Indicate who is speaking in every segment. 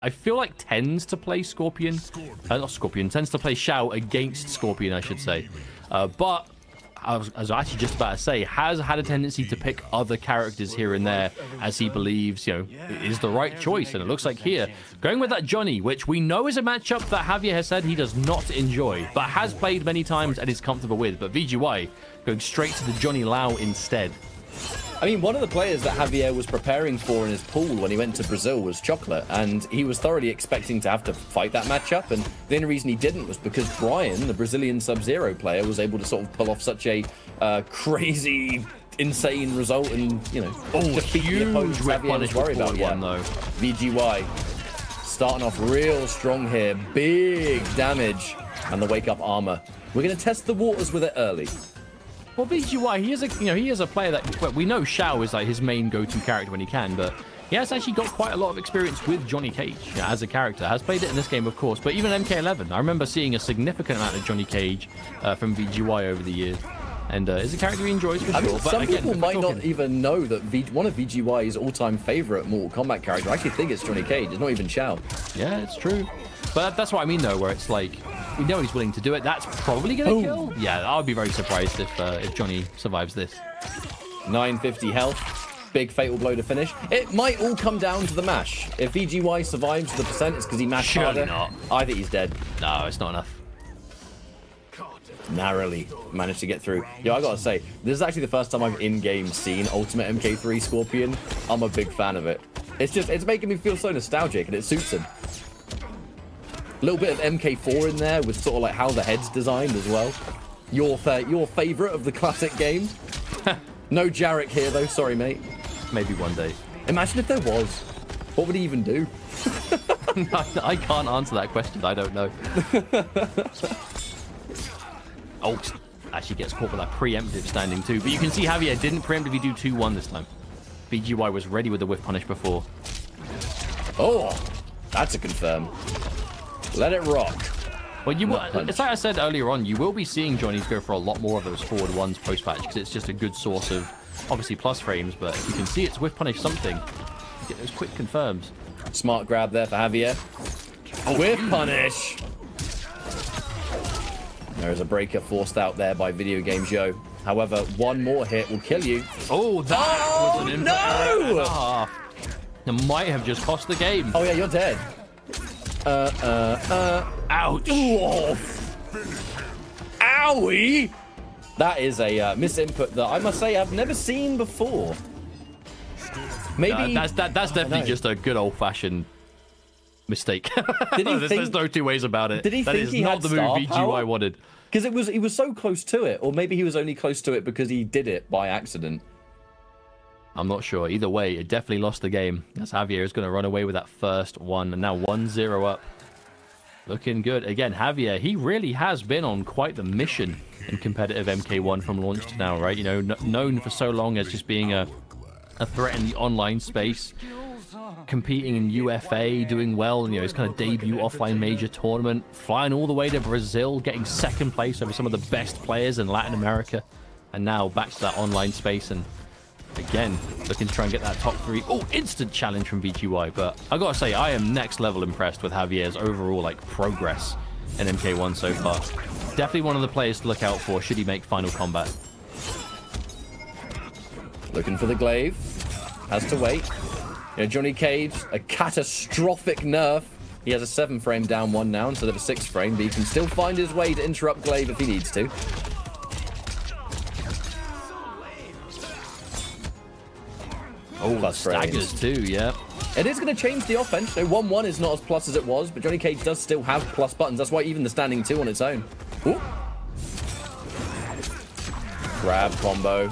Speaker 1: I feel like tends to play Scorpion. Not Scorpion, tends to play Xiao against Scorpion, I should say. But I was actually just about to say, has had a tendency to pick other characters here and there as he believes, you know, is the right choice. And it looks like here, going with that Johnny, which we know is a matchup that Javier has said he does not enjoy, but has played many times and is comfortable with. But VGY going straight to the Johnny Lau instead.
Speaker 2: I mean, one of the players that Javier was preparing for in his pool when he went to Brazil was Chocolate, and he was thoroughly expecting to have to fight that matchup, and the only reason he didn't was because Brian, the Brazilian Sub-Zero player, was able to sort of pull off such a crazy, insane result and, you know, defeat the opponents Javier was worried about. Yeah, though. VGY starting off real strong here, big damage, and the wake-up armor. We're going to test the waters with it early.
Speaker 1: Well, VGY, he is a player that, well, we know Xiao is like his main go-to character when he can, but he has actually got quite a lot of experience with Johnny Cage, you know, as a character. Has played it in this game, of course, but even MK11, I remember seeing a significant amount of Johnny Cage from VGY over the years, and is a character he enjoys for sure.
Speaker 2: Mean,
Speaker 1: but
Speaker 2: some
Speaker 1: again,
Speaker 2: people might not even know that one of VGY's all-time favorite Mortal Kombat character, I actually think it's Johnny Cage. It's not even Xiao.
Speaker 1: Yeah, it's true. But that's what I mean, though, where it's like, we know he's willing to do it. That's probably going to kill. Yeah, I would be very surprised if Johnny survives this.
Speaker 2: 950 health. Big fatal blow to finish. It might all come down to the mash. If VGY survives the percent, it's because he mashed harder.
Speaker 1: Not.
Speaker 2: I think he's dead.
Speaker 1: No, it's not enough.
Speaker 2: Narrowly managed to get through. Yo, I gotta say, this is actually the first time I've in-game seen Ultimate MK3 Scorpion. I'm a big fan of it. It's making me feel so nostalgic, and it suits him. A little bit of MK4 in there with sort of like how the head's designed as well. Your favorite of the classic game. No Jarek here though, sorry mate.
Speaker 1: Maybe one day.
Speaker 2: Imagine if there was. What would he even do?
Speaker 1: I can't answer that question. I don't know. Oh, actually gets caught with that preemptive standing too. But you can see Javier didn't preemptively do 2-1 this time. VGY was ready with the whiff punish before.
Speaker 2: Oh, that's a confirm. Let it rock.
Speaker 1: Well, it's like I said earlier on, you will be seeing Johnny's go for a lot more of those forward ones post-patch because it's just a good source of, obviously, plus frames. But if you can see it's whiff punish something, you get those quick confirms.
Speaker 2: Smart grab there for Javier. Whiff punish. There is a breaker forced out there by VideoGamezYo. However, one more hit will kill you.
Speaker 1: Oh, that was an impact.
Speaker 2: No!
Speaker 1: It might have just cost the game.
Speaker 2: Oh, yeah, you're dead.
Speaker 1: Ouch.
Speaker 2: Ooh. Owie! That is a misinput that I must say I've never seen before. Maybe
Speaker 1: that's definitely just a good old-fashioned mistake. There's no two ways about it.
Speaker 2: Did he
Speaker 1: that
Speaker 2: think
Speaker 1: is
Speaker 2: he
Speaker 1: not
Speaker 2: had
Speaker 1: the move VGY wanted.
Speaker 2: Because he was so close to it, or maybe he was only close to it because he did it by accident.
Speaker 1: I'm not sure. Either way, it definitely lost the game. As Javier is going to run away with that first one, and now 1-0 up. Looking good. Again, Javier, he really has been on quite the mission in competitive MK1 from launch to now, right? You know, known for so long as just being a threat in the online space, competing in UFA, doing well, you know, his kind of debut offline major tournament, flying all the way to Brazil, getting second place over some of the best players in Latin America, and now back to that online space, and again, looking to try and get that top 3. Oh, instant challenge from VGY, but I gotta say, I am next level impressed with Javier's overall, like, progress in MK1 so far. Definitely one of the players to look out for should he make Final Combat.
Speaker 2: Looking for the glaive. Has to wait. You know, Johnny Cage, a catastrophic nerf. He has a 7-frame down one now instead of a 6-frame, but he can still find his way to interrupt glaive if he needs to.
Speaker 1: Oh, plus staggers too, yeah.
Speaker 2: It is going to change the offense. So 1-1 is not as plus as it was, but Johnny Cage does still have plus buttons. That's why even the standing 2 on its own. Ooh. Grab combo.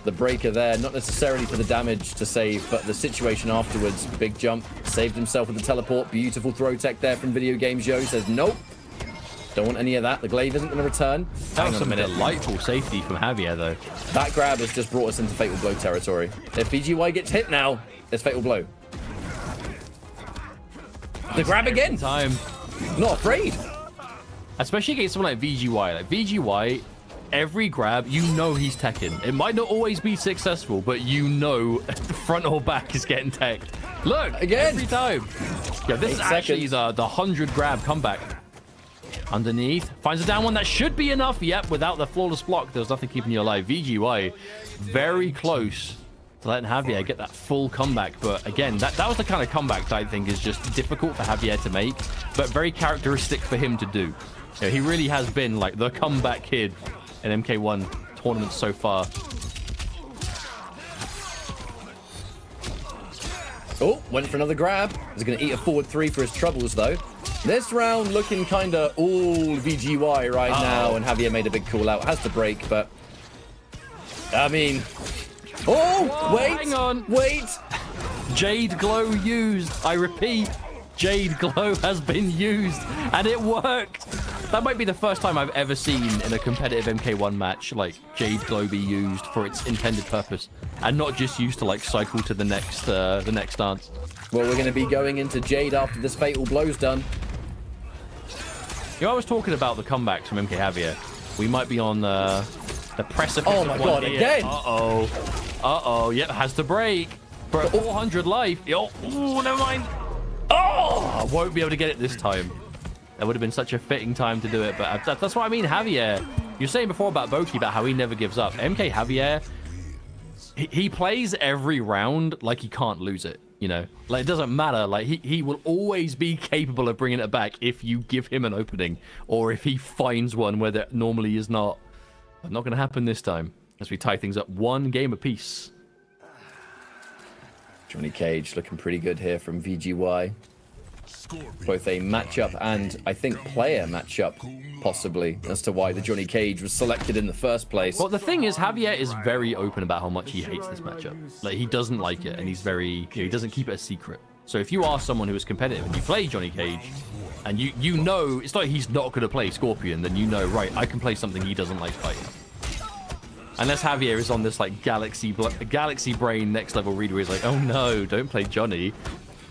Speaker 2: The breaker there, not necessarily for the damage to save, but the situation afterwards. Big jump, saved himself with the teleport. Beautiful throw tech there from VideoGamezYo. Says, nope. Don't want any of that. The glaive isn't going to return.
Speaker 1: That was some delightful safety from Javier, though.
Speaker 2: That grab has just brought us into Fatal Blow territory. If VGY gets hit now, it's Fatal Blow. The grab again.
Speaker 1: Time.
Speaker 2: Not afraid.
Speaker 1: Especially against someone like VGY. Like VGY, every grab, you know he's teching. It might not always be successful, but you know front or back is getting teched. Look,
Speaker 2: again.
Speaker 1: every time. Yeah, this is actually the 100 grab comeback. Underneath, finds a down one that should be enough. Yep, without the flawless block, there's nothing keeping you alive. VGY, very close to letting Javier get that full comeback. But again, that was the kind of comeback that I think is just difficult for Javier to make, but very characteristic for him to do. You know, he really has been like the comeback kid in MK1 tournaments so far.
Speaker 2: Oh, went for another grab. He's going to eat a forward 3 for his troubles, though. This round looking kind of all VGY right now, and Javier made a big call out. Has to break, but... I mean... Oh, whoa, wait!
Speaker 1: Hang on!
Speaker 2: Wait!
Speaker 1: Jade Glow used. I repeat, Jade Glow has been used, and it worked! That might be the first time I've ever seen in a competitive MK1 match, like, Jade Glow be used for its intended purpose, and not just used to, like, cycle to the next dance.
Speaker 2: Well, we're going to be going into Jade after this fatal blow's done.
Speaker 1: You know, I was talking about the comebacks from MKJavier. We might be on the precipice
Speaker 2: oh
Speaker 1: of
Speaker 2: my
Speaker 1: one
Speaker 2: god,
Speaker 1: here.
Speaker 2: again!
Speaker 1: Uh-oh. Yep, has to break. For 400 life. Oh, never mind. Oh! I won't be able to get it this time. That would have been such a fitting time to do it, but that's what I mean, Javier. You were saying before about Boki, about how he never gives up. MKJavier, he plays every round like he can't lose it, you know? Like, it doesn't matter. Like, he will always be capable of bringing it back if you give him an opening, or if he finds one where there normally is not. But not going to happen this time, as we tie things up 1 game apiece.
Speaker 2: Johnny Cage looking pretty good here from VGY. Both a matchup and, I think, player matchup, possibly, as to why the Johnny Cage was selected in the first place.
Speaker 1: Well, the thing is, Javier is very open about how much he hates this matchup. Like, he doesn't like it, and he's very, you know, he doesn't keep it a secret. So if you are someone who is competitive and you play Johnny Cage, and you know, it's like he's not going to play Scorpion, then you know, right, I can play something he doesn't like fighting. Unless Javier is on this, like, galaxy brain next level read where he's like, oh no, don't play Johnny.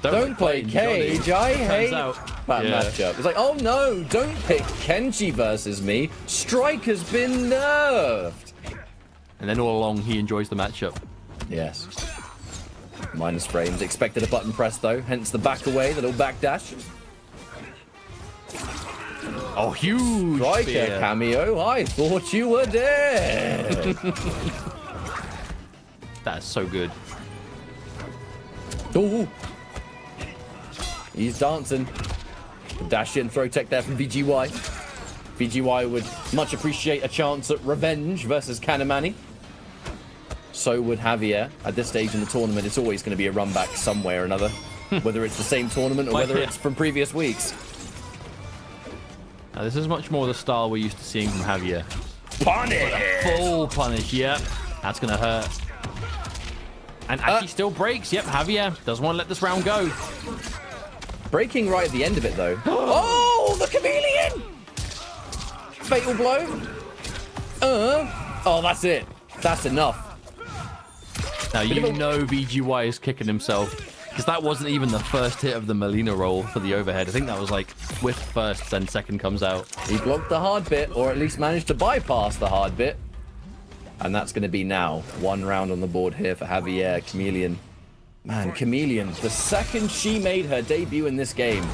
Speaker 2: Don't play Cage.
Speaker 1: Johnny.
Speaker 2: I hate
Speaker 1: that
Speaker 2: matchup. It's like, oh no, don't pick Kenji versus me. Strike has been nerfed.
Speaker 1: And then all along, he enjoys the matchup.
Speaker 2: Yes. Minus frames. Expected a button press, though. Hence the back away, the little back dash.
Speaker 1: Oh, huge
Speaker 2: Striker
Speaker 1: spear.
Speaker 2: cameo. I thought you were dead.
Speaker 1: That is so good.
Speaker 2: Ooh. He's dancing. Dash in, throw tech there from VGY. VGY would much appreciate a chance at revenge versus Kanamani. So would Javier. At this stage in the tournament, it's always going to be a run back somewhere or another. Whether it's the same tournament or whether it's from previous weeks.
Speaker 1: Now, this is much more the style we're used to seeing from Javier.
Speaker 2: Punish!
Speaker 1: Full punish, yep. That's going to hurt. And actually still breaks. Yep, Javier doesn't want to let this round go.
Speaker 2: Breaking right at the end of it, though. Oh, the chameleon! Fatal blow. Oh, that's it. That's enough.
Speaker 1: Now, you know VGY is kicking himself. Because that wasn't even the first hit of the Melina roll for the overhead. I think that was like Swift first, then second comes out.
Speaker 2: He blocked the hard bit, or at least managed to bypass the hard bit. And that's going to be now 1 round on the board here for Javier. Chameleon. Man, Chameleon, the second she made her debut in this game,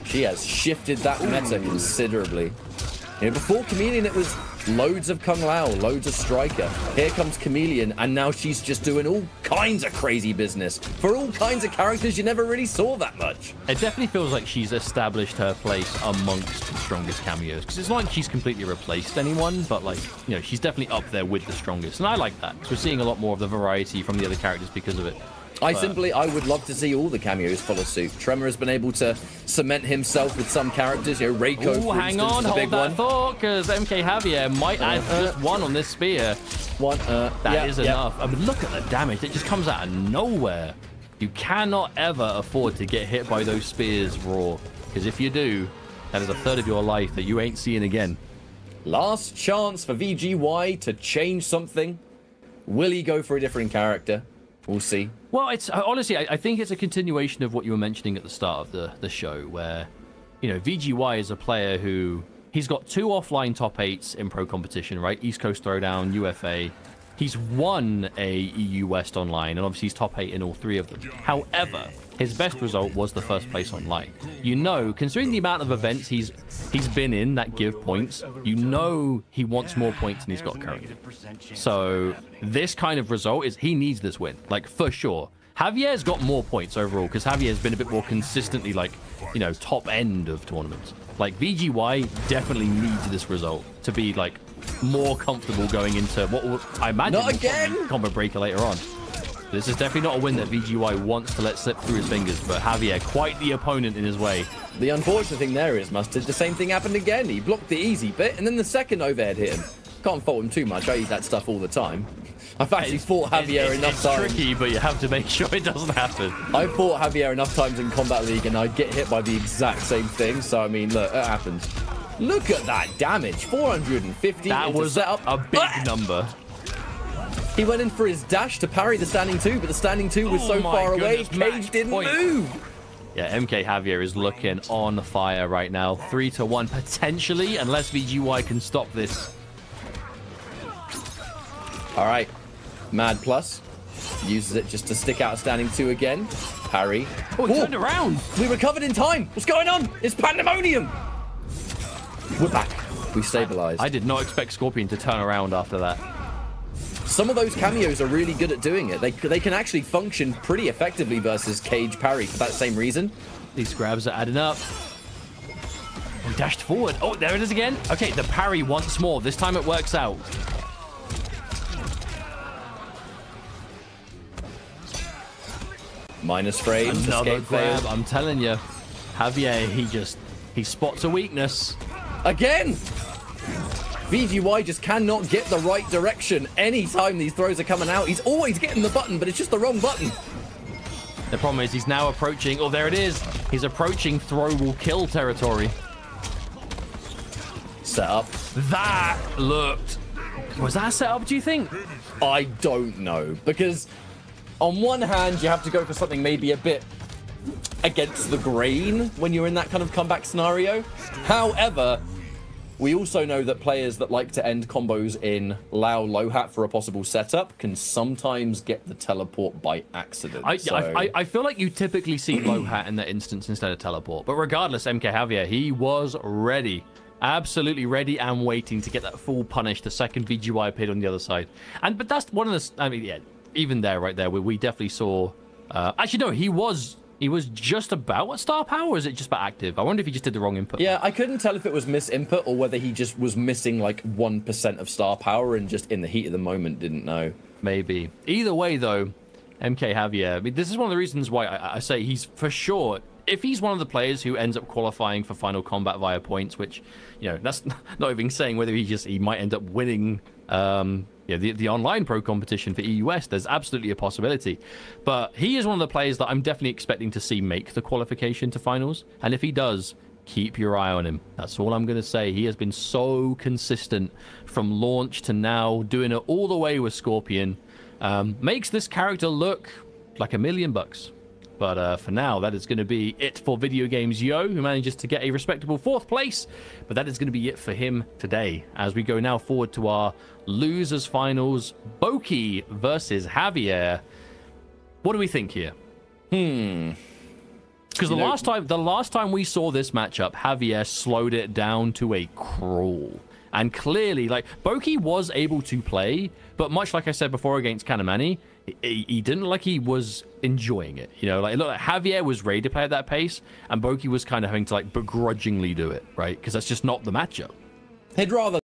Speaker 2: she has shifted that meta considerably. You know, before Chameleon, it was loads of Kung Lao, loads of Striker. Here comes Chameleon, and now she's just doing all kinds of crazy business for all kinds of characters you never really saw that much.
Speaker 1: It definitely feels like she's established her place amongst the strongest cameos. Because it's not like she's completely replaced anyone, but like, you know, she's definitely up there with the strongest. And I like that, because we're seeing a lot more of the variety from the other characters because of it.
Speaker 2: I would love to see all the cameos follow suit. Tremor has been able to cement himself with some characters. You know, Reiko, for
Speaker 1: hang
Speaker 2: instance,
Speaker 1: on,
Speaker 2: is a big
Speaker 1: hold that
Speaker 2: one.
Speaker 1: thought, because MKJavier might add just 1 on this spear. That is enough. I mean, look at the damage. It just comes out of nowhere. You cannot ever afford to get hit by those spears raw, because if you do, that is a third of your life that you ain't seeing again.
Speaker 2: Last chance for VGY to change something. Will he go for a different character? We'll see.
Speaker 1: Well, it's honestly, I think it's a continuation of what you were mentioning at the start of the show, where, you know, VGY is a player who, he's got 2 offline top 8s in pro competition, right? East Coast Throwdown, UFA. He's won a EU West online, and obviously he's top 8 in all 3 of them. However, his best result was the first place online. You know, considering the amount of events he's been in that give points, you know he wants more points than he's got currently. So this kind of result is, he needs this win, like, for sure. Javier's got more points overall, because Javier's been a bit more consistently, like, you know, top end of tournaments. Like, VGY definitely needs this result to be, like, more comfortable going into what will, I imagine,
Speaker 2: not again
Speaker 1: combo breaker later on. This is definitely not a win that VGY wants to let slip through his fingers, but Javier, quite the opponent in his way.
Speaker 2: The unfortunate thing there is, Mustard, the same thing happened again. He blocked the easy bit, and then the second overhead hit him. Can't fault him too much. I use that stuff all the time. I've actually fought Javier enough times.
Speaker 1: It's tricky, but you have to make sure it doesn't happen.
Speaker 2: I've fought Javier enough times in Combat League, and I get hit by the exact same thing. So, I mean, look, it happens. Look at that damage. 450.
Speaker 1: That was a big number.
Speaker 2: He went in for his dash to parry the standing 2, but the standing 2 was so far away, Cage didn't move.
Speaker 1: Yeah, MKJavier is looking on fire right now. 3-1 potentially, unless VGY can stop this.
Speaker 2: All right. Mad Plus uses it just to stick out a standing 2 again. Parry.
Speaker 1: Oh, he turned around.
Speaker 2: We recovered in time. What's going on? It's pandemonium. We're back. We stabilized.
Speaker 1: I did not expect Scorpion to turn around after that.
Speaker 2: Some of those cameos are really good at doing it. They can actually function pretty effectively versus Cage parry for that same reason.
Speaker 1: These grabs are adding up. Oh, dashed forward. Oh, there it is again. Okay, the parry once more. This time it works out.
Speaker 2: Minus frames.
Speaker 1: Another grab.
Speaker 2: Fail.
Speaker 1: I'm telling you, Javier, he spots a weakness.
Speaker 2: Again! VGY just cannot get the right direction anytime these throws are coming out. He's always getting the button, but it's just the wrong button.
Speaker 1: The problem is he's now approaching... Oh, there it is. He's approaching throw will kill territory.
Speaker 2: Set up.
Speaker 1: That looked... Was that a setup, do you think?
Speaker 2: I don't know, because on one hand, you have to go for something maybe a bit against the grain when you're in that kind of comeback scenario. However, we also know that players that like to end combos in Lao low hat for a possible setup can sometimes get the teleport by accident.
Speaker 1: I feel like you typically see low hat in that instance instead of teleport. But regardless, MKJavier, he was ready. Absolutely ready and waiting to get that full punish the second VGY appeared on the other side. But that's one of the... I mean, yeah, even there, right there, we definitely saw... actually, no, he was just about a star power, or is it just about active? I wonder if he just did the wrong input. Yeah,
Speaker 2: I couldn't tell if it was misinput or whether he just was missing like 1% of star power and just in the heat of the moment didn't know.
Speaker 1: Maybe. Either way, though, MKJavier, I mean, this is one of the reasons why I say he's for sure... If he's one of the players who ends up qualifying for Final Combat via points, which, you know, that's not even saying whether he might end up winning the online pro competition for EU West. There's absolutely a possibility. But he is one of the players that I'm definitely expecting to see make the qualification to finals. And if he does, keep your eye on him. That's all I'm going to say. He has been so consistent from launch to now, doing it all the way with Scorpion. Makes this character look like $1 million. But for now, that is going to be it for VideoGamezYo, who manages to get a respectable 4th place. But that is going to be it for him today, as we go now forward to our losers finals, Boki versus Javier. What do we think here? Because the last time we saw this matchup, Javier slowed it down to a crawl. And clearly, like, Boki was able to play, but much like I said before against Kanamani, he didn't like he was enjoying it. You know, like, look, Javier was ready to play at that pace, and Boki was kind of having to, like, begrudgingly do it, right? Because that's just not the matchup.
Speaker 2: He'd rather